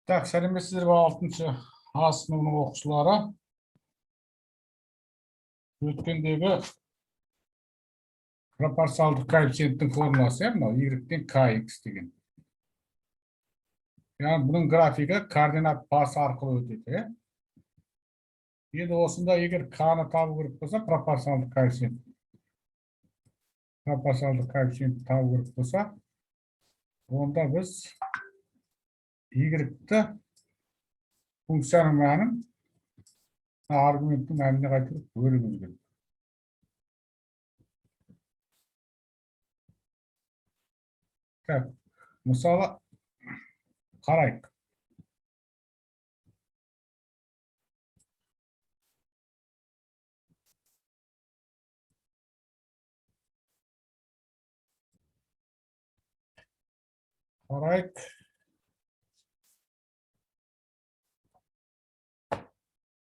Так, сәлеметсіздер ме 6-шы А сыныбының оқушылары. Өткендегі пропорционалдық коэффициенттің формуласы, мынау y-тен kx деген. Яғни бұның графигі координат басы арқылы өтеді. Енді осында егер k-ны табу керек болса, пропорционалдық коэффициент табу керек болса, онда біз y-ті функцияның мәнін аргументтің мәніне қайтарып бөлуіміз керек. Так, мысалы қарайық.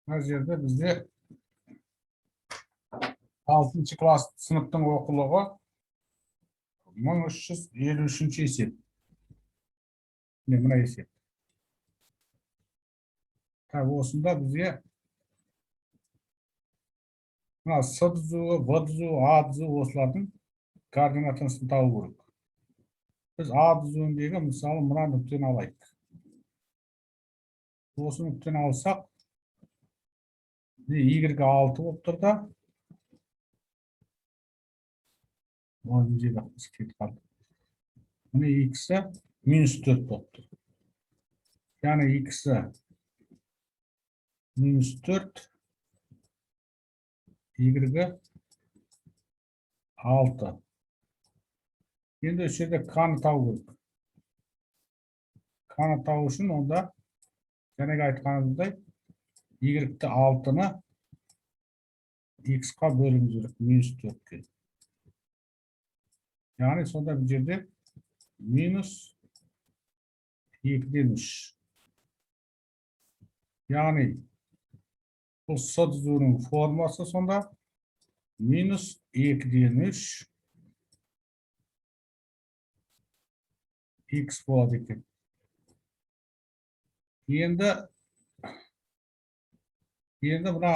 Мына жерде бізде 6-шы класс сыныптың оқулығы 1353 есеп. Мына есеп. Так, осында бізге с түзуі, в түзуі, а түзуі осылардың координатасын табу керек. Біз а түзуіндегі мысалы мына нүктені алайық. Осы нүктені алсақ, y-ге 6 болып тұр да. Міне x-і -4 болып тұр. Яғни x-і -4, y-ге 6. Енді осы жерде k-ны табу керек. K-ны табу үшін онда жаңағы айтқанымыздай y-ті 6-ны x-қа бөлуіміз керек, -4-ке. Яғни сонда бұл жерде -2-ден 3. Яғни бұл с түзуінің формасы сонда -2-ден 3 x болады екен. Енді мына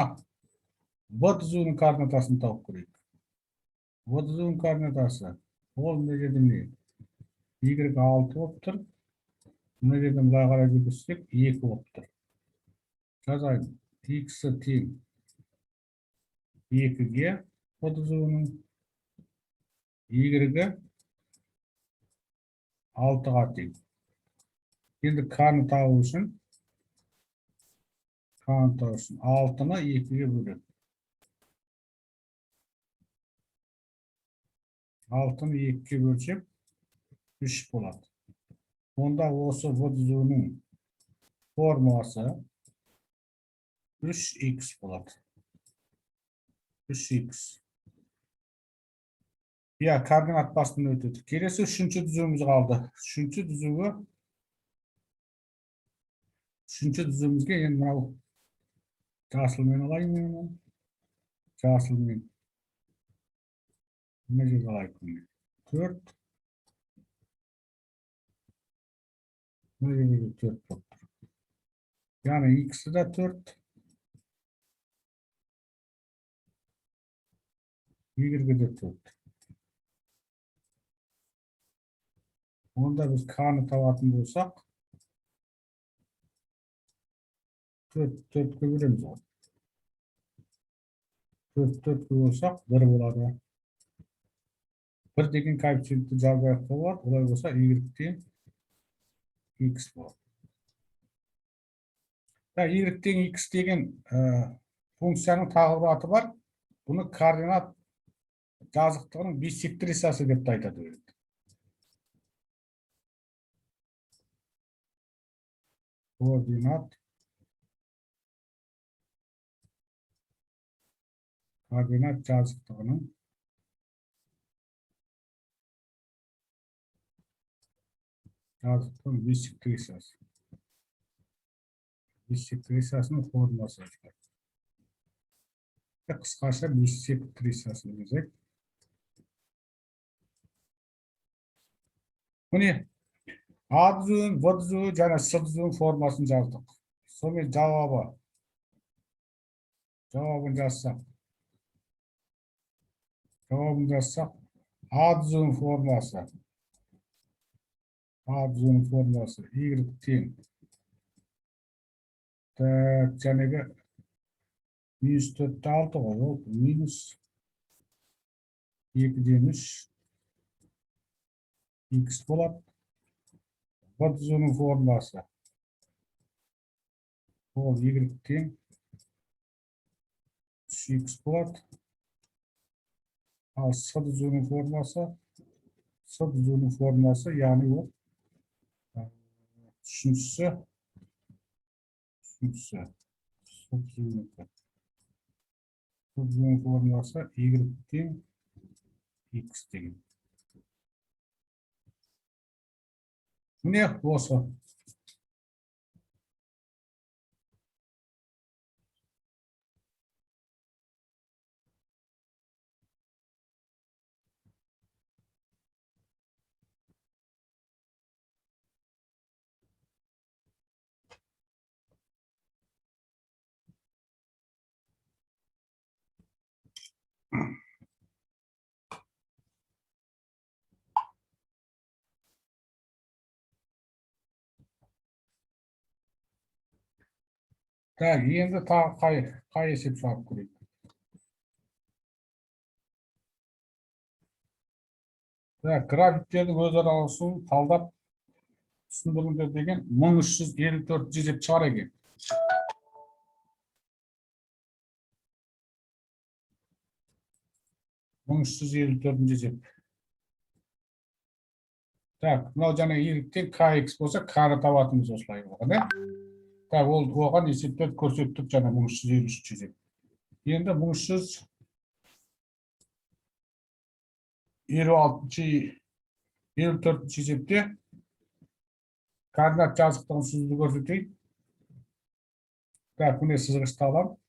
в түзуінің координатасын тауып көрейік. В түзуінің координатасы ол мына жерде не? Y-ге 6 болып тұр. Мына жерде былай қарай жүргізсек 2 болып тұр. Жазайын. X-і тең 2-ге в түзуінің, Y-ге 6-ға тең. Енді k-ны табу үшін 6-ны 2-ге бөледі. 6-ны 2-ге бөлсек 3 болады. Онда осы в түзуінің формуласы 3x болады. 3x. Координат басын өтеді. Келесі 3-ші түзуіміз қалды. 3-ші түзуімізге енді мынау жасылмен алайын. Жасылмен. Мына жерге алайық. 4. Мына жерге 4 болып тұр. Яғни x-і да 4. Y-ге де 4. Онда біз k-ны табатын болсақ, 4-ке бөлеміз. 4-ке болсақ, 1 болады. 1 деген коэффициентті жазбайық болады. Олай болса, y-тен x болады. Y-тен x деген функцияның тағы бір аты бар. Бұны координат жазықтығының биссектрисасы деп айтады. Координат жазықтығының биссектрисасы. Биссектрисасының формуласы. Қысқаша биссектрисасы десек. Міне, A түзуін, В түзуі және С түзуінің формасын жаздық. Сонымен жауабын жазсақ. А түзуінің формасы. Y тең. Жәнегі минус 4-те 6 ғой, ол минус 2-ден 3 x болады. В түзуінің формасы. Ол Y тең 3x болады. Ал С түзуінің формасы, яғни ол үшіншісі түзуінің формасы Y тең x деген. Міне осы. Так, енді тағы қай есеп шығарып көрейік. Так, графиктердің өзара ауысуын талдап түсіндіріңдер деген 1354 есеп шығар екен. есеп. Так, мынау жаңа Y-тен KX болса, K-ны табатынымыз осылай болған, Так, ол оған есептер көрсеттік жаңа 1353 есеп. Енді 1354 есепте координат жазықтығын сызуды көрсетейік. Так, міне сызғышты аламын.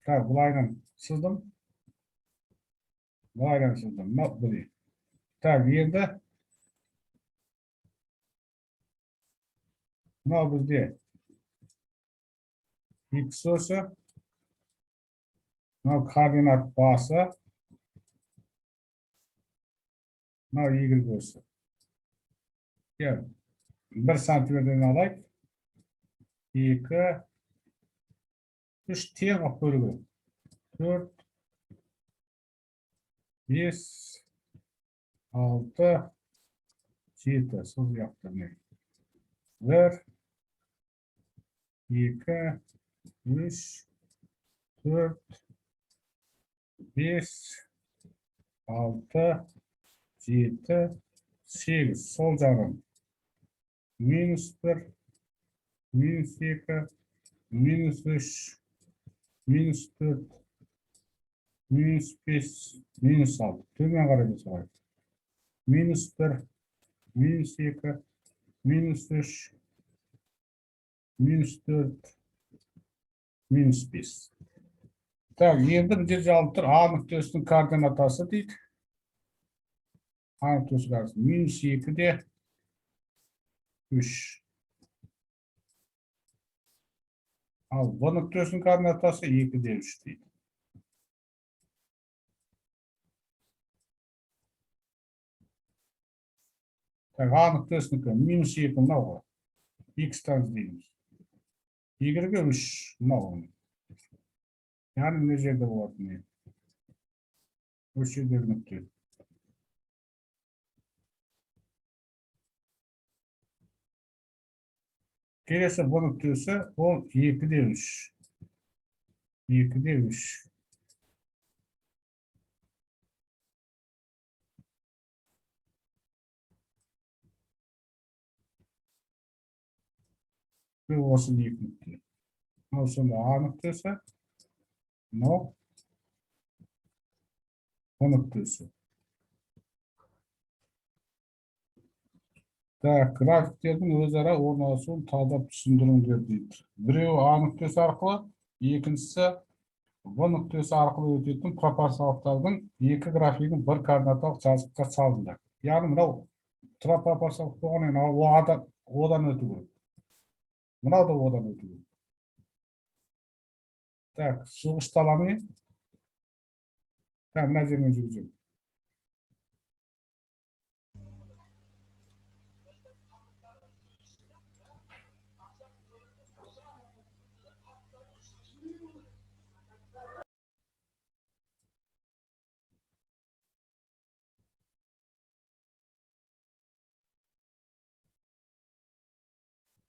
Так, бұлайынан сыздым. Міне. Так, енді мынау бізде X осі, мынау координат басы, мынау Y осі. 1 сантиметрден алайық. 2, 3 тең қылып бөлу керек. 4, 5, 6, 7. Сол жақта не? 1, 2, 3, 4, 5, 6, 7, 8. Сол жағын. Минус 1, минус 2, минус 3, минус 4, минус 5, минус 6. Төмен қарай жасайық. Минус 1, минус 2, минус 3, минус 4, минус 5. Так, енді бір жерде алып тұр. А нүктесінің координатасы дейді. А нүктесі минус 2-де 3. Ал В нүктесінің координатасы 2-де 3 дейді. Так, А нүктесінікі минус 2 мынау. X-тан іздейміз. Y-ге 3 мынау. Яғни мына жерде болады. Осы жердегі нүкте. Келесі В нүктесі ол 2-де 3. 2-де 3. Осы 2 нүкте. Мынау сонда А нүктесі. Мынау В нүктесі. Так, графиктердің өзара орналасуын талдап түсіндіріңдер дейді. Біреуі А нүктесі арқылы, екіншісі В нүктесі арқылы өтетін пропорциялықтардың екі графигін бір координаталық жазыққа салынды. Яғни мынау тура пропорциялық болғаннан кейін одан өту керек. Мынау да одан өту керек. Так, шығышталамын. Так, мына жермен жүргіземін.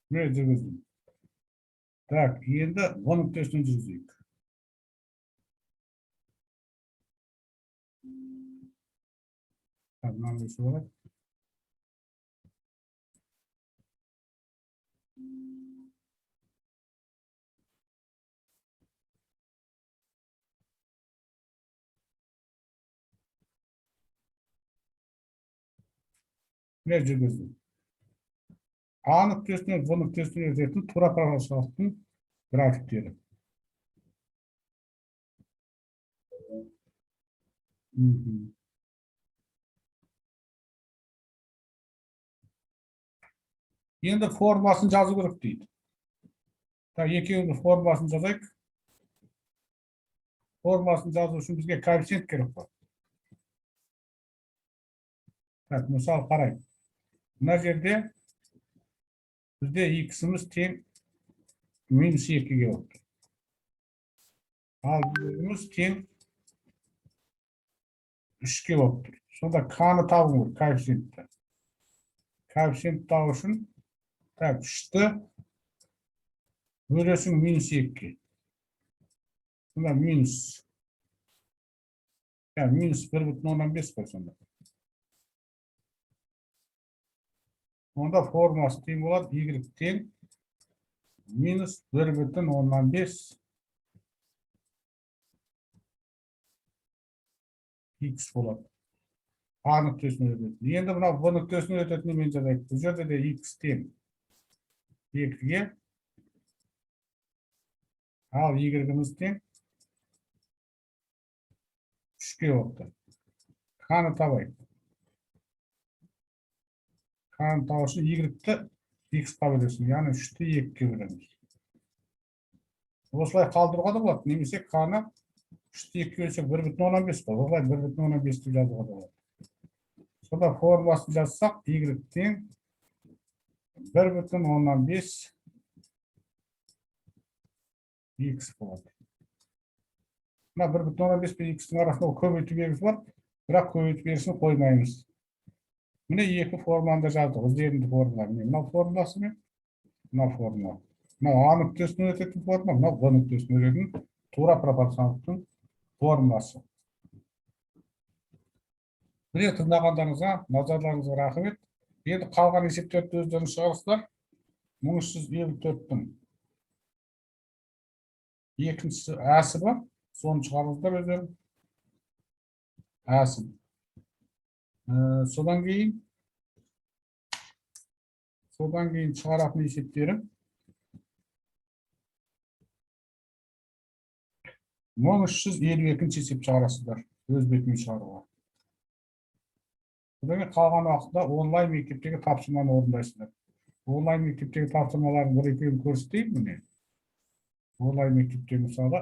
Міне жүргіздім. Так, енді в нүктесін жүргізейік. Мынандай болады. Міне жүргіздім. А нүктесінен В нүктесіне өтетін тура пропорциялықтың графиктері. Енді формасын жазу керек дейді. Так, екеуінің формасын жазайық. Формасын жазу үшін бізге коэффициент керек бар. Так, мысалы қарайық. Мына жерде бізде x-іміз тең -2-ге отыр. Ал y-іміз тең 3-ге отыр. Сонда k-ны табу керек, коэффициентті. Коэффициентті табу үшін, так, 3-ті бөлесің -2-ге. Сонда минус 1,5 қой сонда. Онда формасы тең болады, y тең -1,5 x болады. А нүктесіне өтетін. Енді мынау В нүктесіне өтетін мен жазайық. Бұл жерде де x тең 2-ге, ал y-іміз тең 3-ге отыр. K-ны табайық. K-ны табу үшін y-ті x-қа бөлесің, яғни 3-ті 2-ге бөлеміз. Осылай қалдыруға да болады. Немесе K-ны 3-ті 2-ге бөлсек 1,15 болады. Осылай 1,15 деп жазуға да болады. Сонда формасын жазсақ, y тең 1,15 x болады. Мына 1,15 пен x-тің арасында көбейту белгісі бар, бірақ көбейту белгісін қоймаймыз. Міне екі форманы да жаздық, ізденімді формула. Мынау формуласы мен мынау формула. Мынау А нүктесіне өтетін формула, мынау В нүктесіне өтетін тура пропорционалдықтың формуласы. Міне тыңдағандарыңызға, назарларыңызға рахмет. Енді қалған есептерді өздеріңіз шығарыңыздар. 1354-тің екіншісі әсі бар, соны шығарыңыздар өздерің. Әсі. Содан кейін шығаратын есептерім 1352-ші есеп шығарасыздар, өз бетімен шығаруға. Содан кейін қалған уақытта онлайн мектептегі тапсырманы орындайсыздар. Онлайн мектептегі тапсырмалардың бір екеуін көрсетейін міне. Онлайн мектепте мысалы,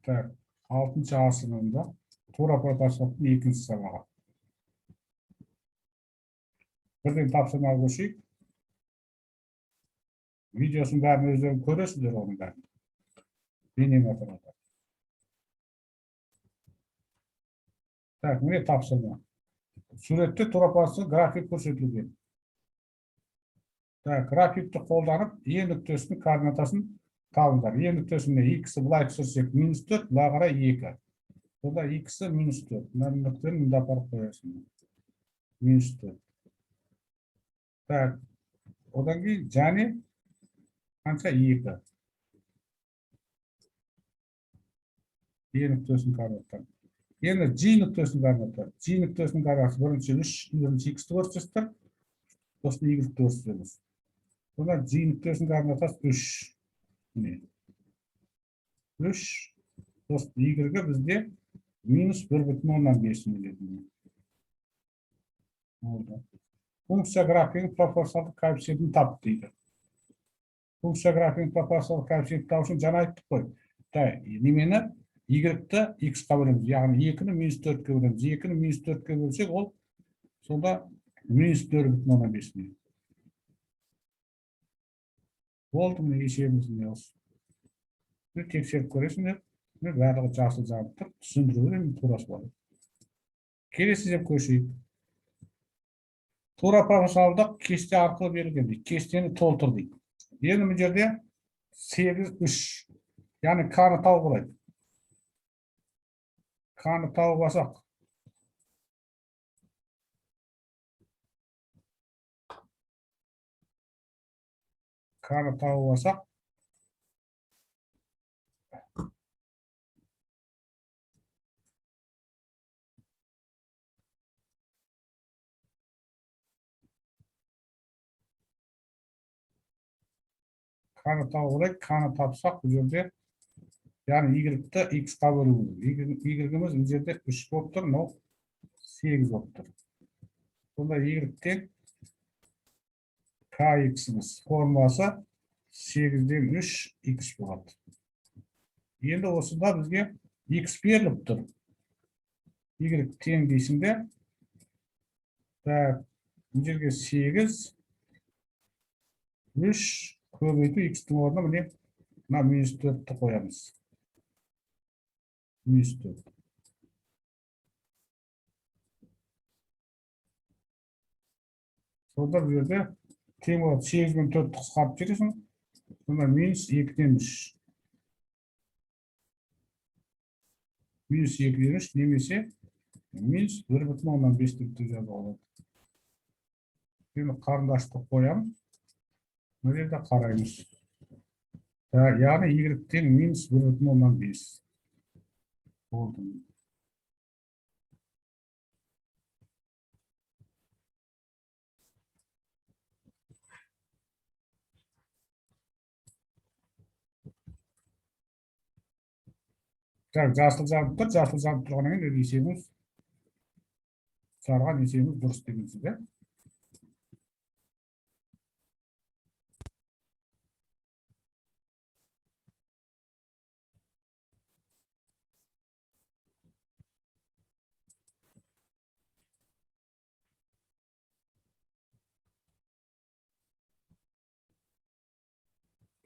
так, 6-шы А сыныбында тура пропорционалдықтың екінші сабағы. Бірден тапсырмаға көшейік. Видеосын бәрін өздерің көресіздер оның бәрін. Бейне материалдар. Так, міне тапсырма. Суретте тура пропорционал график көрсетілген. Так, графикті қолданып, E нүктесінің координатасын табыңдар. E нүктесіне x-і былай түсірсек -4, былай қарай 2. Сонда x-і -4. Мына нүктені мұнда апарып қоясың. -4. Так, одан кейін және қанша 2. E нүктесінің координаттары. Енді G нүктесінің координаттары. G нүктесінің координаты бірінші 3, бірінші x-ті көрсетесіздер, сосын y-ті көрсетеміз. Сонда G нүктесінің координатасы 3. 3, сосын y-ге бізде -1,5 беретін. Oldu. Funksiya grafiğinin proporsiyonel koeffisiyentini tap deydi. Funksiya grafiğinin proporsiyonel koeffisiyentini tap için cana ayttık koy. Немені y-ті x-қа бөлеміз. Яғни 2-ні -4-ке бөлеміз. 2-ні -4-ке бөлсек, ол сонда -4,5. Болды, міне есебіміз не осы. Тексеріп көресіңдер. Барлығы жасыл жанып тұр. Түсіндіруге турасы бар. Келесі деп көшейік. Тура пропорционалдық кесте арқылы берілген дейді. Кестені толтыр дейді. Енді бұл жерде 8, 3. Яғни К-ны тауып алайық. K-ны тауып алсақ. K-ны тауып алсақ. K-ны тауып алайық. K-ны тапсақ бұл жерде. Яғни y-ті x-қа бөлу. Y-іміз бұл жерде 3 болып тұр, но 8 болып тұр. Сонда y-тен kx-іміз формуласы 8-ден 3x болады. Енді осында бізге x беріліп тұр. Y тең дейсіңде. Бұл жерге 8, 3 көбейту x-тің орнына міне -4-ті қоямыз. -4. Сонда бұл жерде тең болады. 8 мен 4-ті қысқарып жересің. Сонда -2-ден 3. -2-ден 3 немесе -1,5 деп жазуға болады. Енді қарындашты қоямын. Бұл жерде қараймыз. Яғни y-тен -1,5. Oldu. Жасыл жанып тұр. Жасыл жанып тұрғаннан кейін есебіміз сарған есебіміз дұрыс дегенсіз де.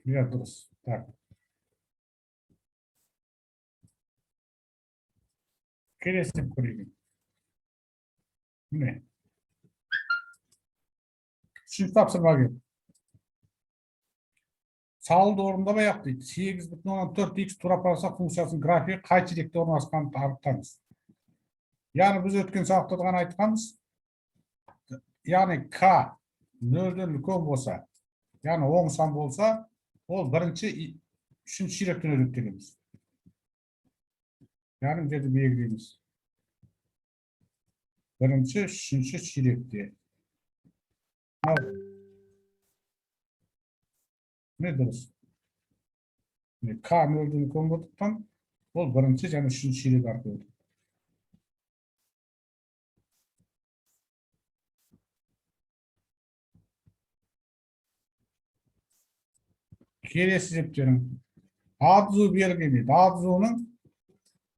Ja, дұрыс. Так. Келесі деп көрейік. Міне. Үшінші тапсырма келді. Салуды орындамай ақ дейді. 8,4x тура парасақ функциясының графигі қай ширекте орналасқанын анықтаңыз. Яғни біз өткен сабақта ғана айтқанбыз. Яғни К 0-ден үлкен болса, яғни оң сан болса, ол бірінші, үшінші ширектен өректелеміз. Яғни жерді белгілейміз. Бірінші, үшінші ширекте. Не дұрыс? К 0-ден үлкен болдықтан, ол бірінші және үшінші ширек арқылы. Келесі есептерің. Адзу берілген дейді. Адзуның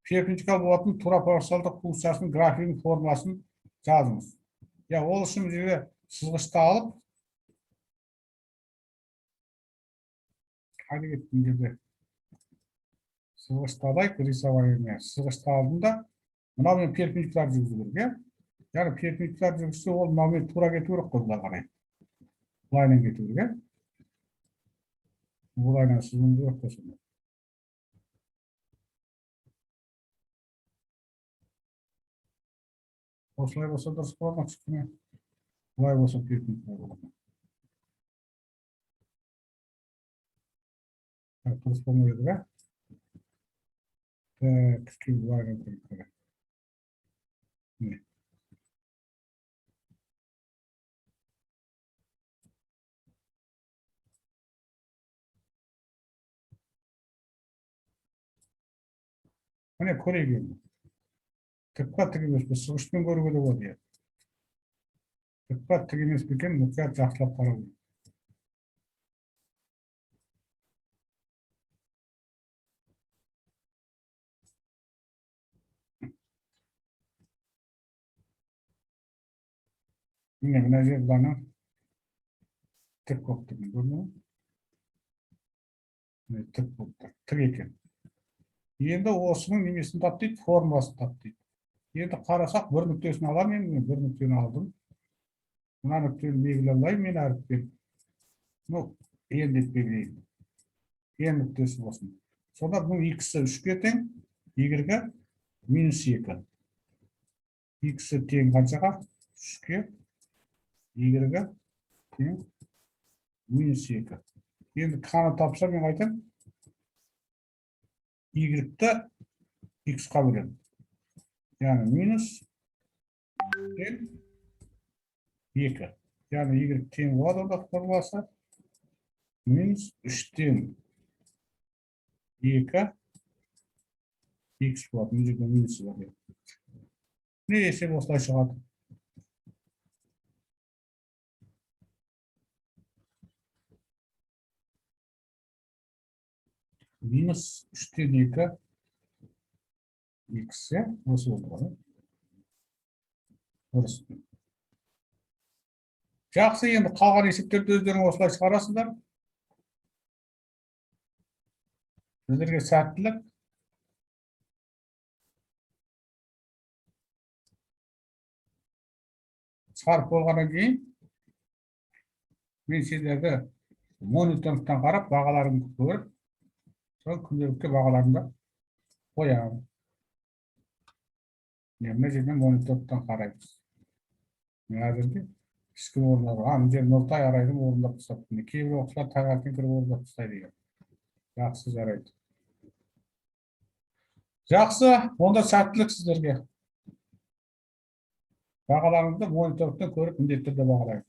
перпендикуляр болатын тура пропорционалдық функциясының графигінің формуласын жазыңыз. Я ол үшін жерге сызғышты алып, қайда кеттім жерде? Сызғышты алайық, рисование. Сызғышты алдым да, мынау мен перпендикуляр жүргізу керек, яғни перпендикуляр жүргізсе, ол мынау мен тура кету керек қой, былай қарай. Былайынан кету керек. Бұлайынан сызғымды жоқ қосылды. Осылай болса дұрыс болады ма кішкене? Бұлай болса перпендикуляр болады. Дұрыс болмайды ба? Кішкене бұлайынан керек. Не? Міне көрейік енді. Тікпа тігіп өспес, сығышпен көруге де болады. тік па тік емес пе екен, мұқият жақсылап қарау керек. Міне мына жер бұланы тік болып тұр, көрдіңіз бе? Міне тік болып тұр, тік екен. Енді осының немесін тап дейді, формасын тап дейді. Енді қарасақ, бір нүктесін аламын, мен бір нүктені алдым. Мына нүктені белгілей мен әріппен. Ну, ең деп белгілеймін. Ең нүктесі болсын. Сонда бұның x-і 3-ке тең, y-ға минус 2. X-і тең қаншаға? 3-ке, y-ға тең минус 2. Енді қаны тапса мен қайтам, y-ті x-қа бөлем. Яғни минус тең 2. Яғни y тең болады онда формуласы. Минус 3 тең 2 x болады. Мына жерде минусы бар. Не есеп осылай шығады. Минус 3 тең 2 x осы болды. Дұрыс. Жақсы, енді қалған есептерді өздерің осылай шығарасыңдар. Сіздерге сәттілік. Шығарып болғаннан кейін мен сендерді мониторингтан қарап, бағаларыңды көріп, сол күнделікті бағаларында қоямын. Мына жерден мониторингтан қараймыз. Мен әзірге ішкі орындары, мына жер Нұртай арайдың орындап тастапты. Кейбір оқушылар таңертең кіріп орындап тастайды екен. Жақсы, жарайды. Жақсы, онда сәттілік сіздерге. Бағаларыңызды мониторингтан көріп, міндетті түрде бағалаймыз.